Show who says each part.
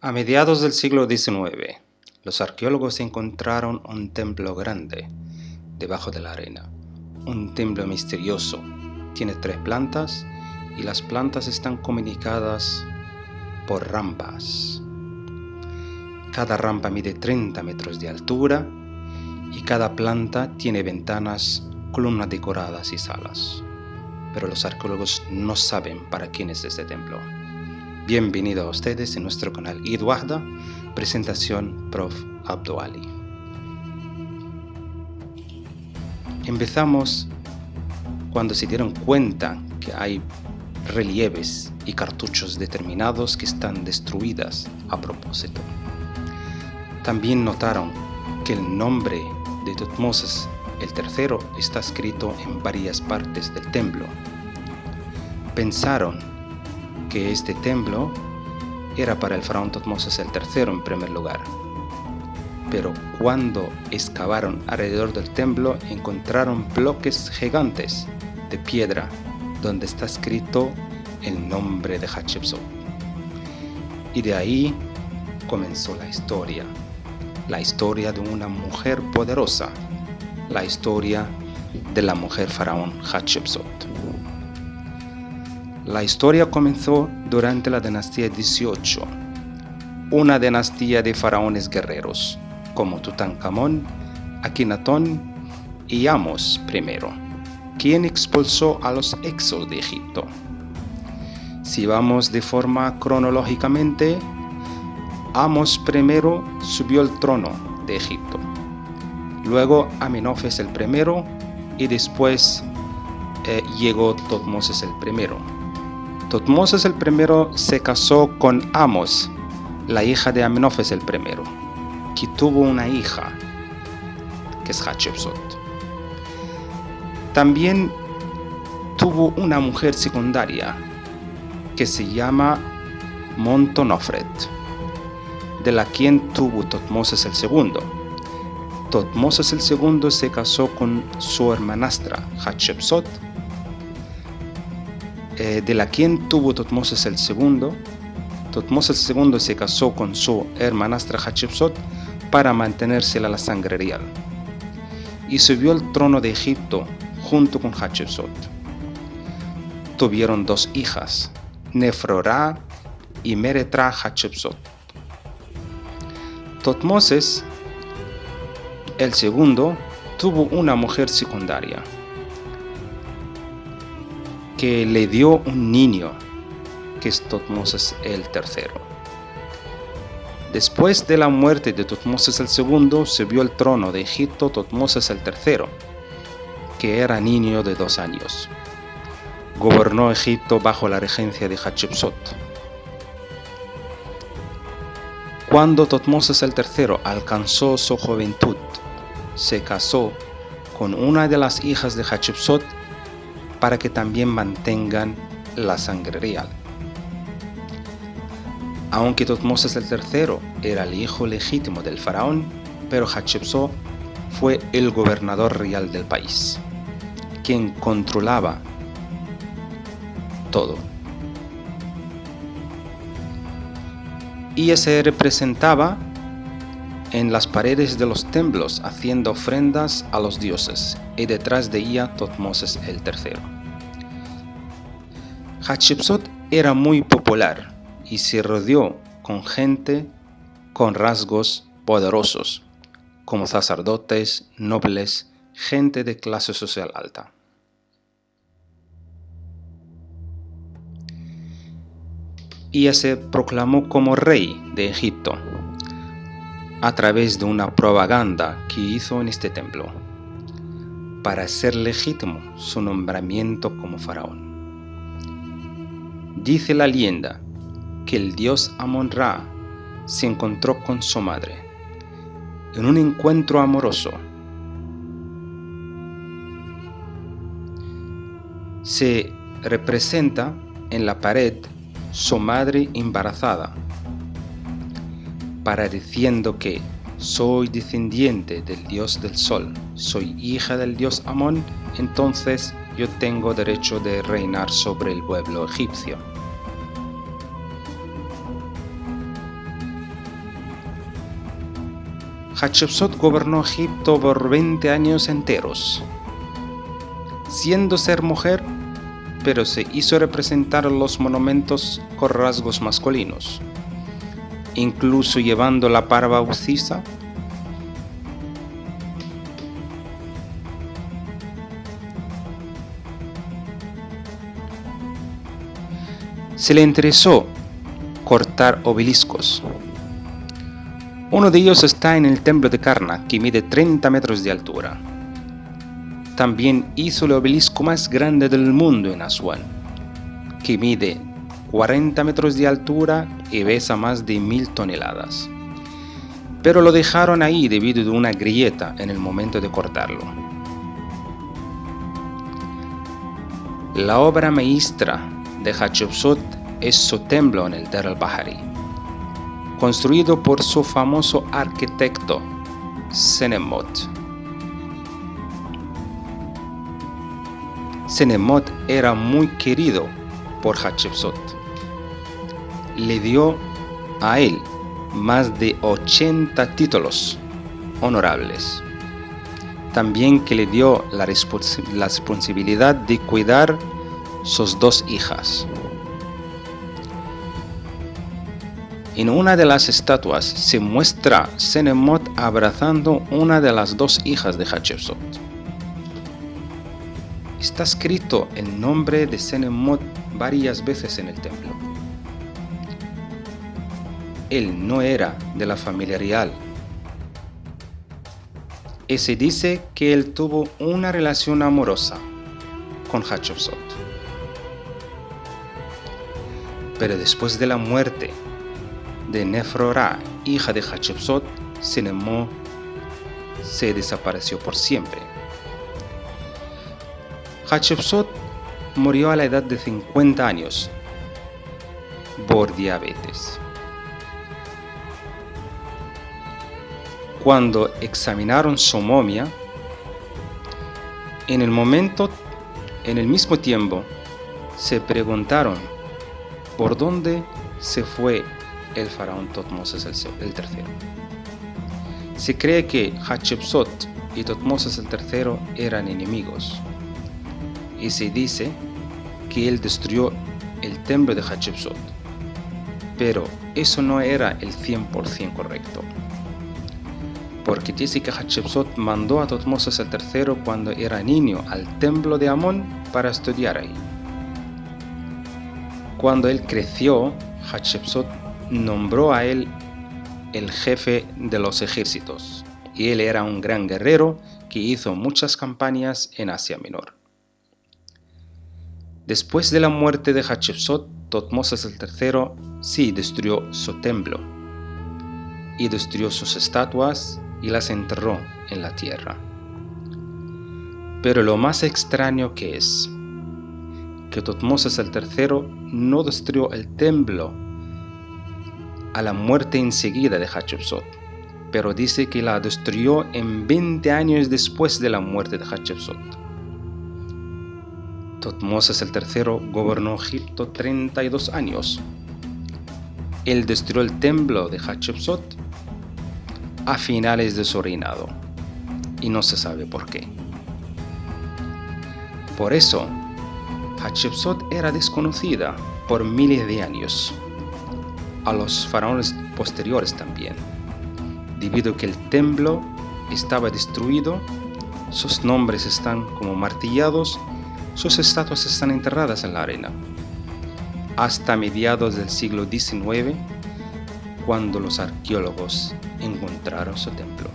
Speaker 1: A mediados del siglo XIX, los arqueólogos encontraron un templo grande debajo de la arena. Un templo misterioso. Tiene 3 plantas y las plantas están comunicadas por rampas. Cada rampa mide 30 metros de altura y cada planta tiene ventanas, columnas decoradas y salas. Pero los arqueólogos no saben para quién es este templo. Bienvenidos a ustedes en nuestro canal Eid Wahda, presentación Prof. Abdo Ali. Empezamos cuando se dieron cuenta que hay relieves y cartuchos determinados que están destruidas a propósito. También notaron que el nombre de Thutmosis III está escrito en varias partes del templo. Pensaron que este templo era para el faraón Thutmosis III en primer lugar. Pero cuando excavaron alrededor del templo, encontraron bloques gigantes de piedra donde está escrito el nombre de Hatshepsut. Y de ahí comenzó la historia de una mujer poderosa, la historia de la mujer faraón Hatshepsut. La historia comenzó durante la dinastía 18, una dinastía de faraones guerreros como Tutankamón, Akenatón y Ahmose I, quien expulsó a los Hyksos de Egipto. Si vamos de forma cronológicamente, Ahmose I subió al trono de Egipto, luego Amenofis I y después llegó Thutmosis I. Thutmosis I se casó con Ahmose, la hija de Amenofis I, que tuvo una hija, que es Hatshepsut. También tuvo una mujer secundaria, que se llama Montonofret, de la quien tuvo Thutmosis II. Thutmosis II se casó con su hermanastra Hatshepsut, de la quien tuvo Thutmosis II. Thutmosis II se casó con su hermanastra Hatshepsut para mantenerse la sangre real y subió al trono de Egipto junto con Hatshepsut. Tuvieron 2 hijas, Nefro-Ra y Meretra Hatshepsut. Thutmosis II tuvo una mujer secundaria que le dio un niño, que es Thutmosis III. Después de la muerte de Thutmosis II, subió al trono de Egipto Thutmosis III, que era niño de 2 años. Gobernó Egipto bajo la regencia de Hatshepsut. Cuando Thutmosis III alcanzó su juventud, se casó con una de las hijas de Hatshepsut para que también mantengan la sangre real. Aunque Thutmosis III era el hijo legítimo del faraón, pero Hatshepsut fue el gobernador real del país, quien controlaba todo. Ella se representaba en las paredes de los templos haciendo ofrendas a los dioses, y detrás de ella Thutmosis III. Hatshepsut era muy popular y se rodeó con gente con rasgos poderosos, como sacerdotes, nobles, gente de clase social alta. Ella se proclamó como rey de Egipto a través de una propaganda que hizo en este templo para hacer legítimo su nombramiento como faraón. Dice la leyenda que el dios Amon-Ra se encontró con su madre en un encuentro amoroso. Se representa en la pared su madre embarazada, para diciendo que soy descendiente del dios del sol, soy hija del dios Amón, entonces yo tengo derecho de reinar sobre el pueblo egipcio. Hatshepsut gobernó Egipto por 20 años enteros, siendo ser mujer, pero se hizo representar los monumentos con rasgos masculinos, incluso llevando la barba ucisa. Se le interesó cortar obeliscos. Uno de ellos está en el templo de Karnak, que mide 30 metros de altura. También hizo el obelisco más grande del mundo en Asuán, que mide 40 metros de altura y pesa más de 1000 toneladas. Pero lo dejaron ahí debido a una grieta en el momento de cortarlo. La obra maestra de Hatshepsut es su templo en el Deir al-Bahari, construido por su famoso arquitecto Senemot. Senemot era muy querido por Hatshepsut. Le dio a él más de 80 títulos honorables. También que le dio la responsabilidad de cuidar sus 2 hijas. En una de las estatuas se muestra Senemot abrazando una de las 2 hijas de Hatshepsut. Está escrito el nombre de Senemot varias veces en el templo. Él no era de la familia real. Y se dice que él tuvo una relación amorosa con Hatshepsut. Pero después de la muerte de Nefro-Ra, hija de Hatshepsut, Senemot se desapareció por siempre. Hatshepsut murió a la edad de 50 años por diabetes. Cuando examinaron su momia, en el mismo tiempo, se preguntaron por dónde se fue el faraón Thutmose III. Se cree que Hatshepsut y Thutmose III eran enemigos, y se dice que él destruyó el templo de Hatshepsut, pero eso no era el 100% correcto, porque dice que Hatshepsut mandó a Thutmose III cuando era niño al templo de Amón para estudiar ahí. Cuando él creció, Hatshepsut nombró a él el jefe de los ejércitos, y él era un gran guerrero que hizo muchas campañas en Asia Menor. Después de la muerte de Hatshepsut, Thutmose III sí destruyó su templo y destruyó sus estatuas y las enterró en la tierra. Pero lo más extraño que es que Thutmose III no destruyó el templo a la muerte enseguida de Hatshepsut, pero dice que la destruyó en 20 años después de la muerte de Hatshepsut. Thutmose III gobernó Egipto 32 años. Él destruyó el templo de Hatshepsut a finales de su reinado, y no se sabe por qué. Por eso, Hatshepsut era desconocida por miles de años, a los faraones posteriores también, debido a que el templo estaba destruido, sus nombres están como martillados, sus estatuas están enterradas en la arena, hasta mediados del siglo XIX, cuando los arqueólogos encontraron su templo.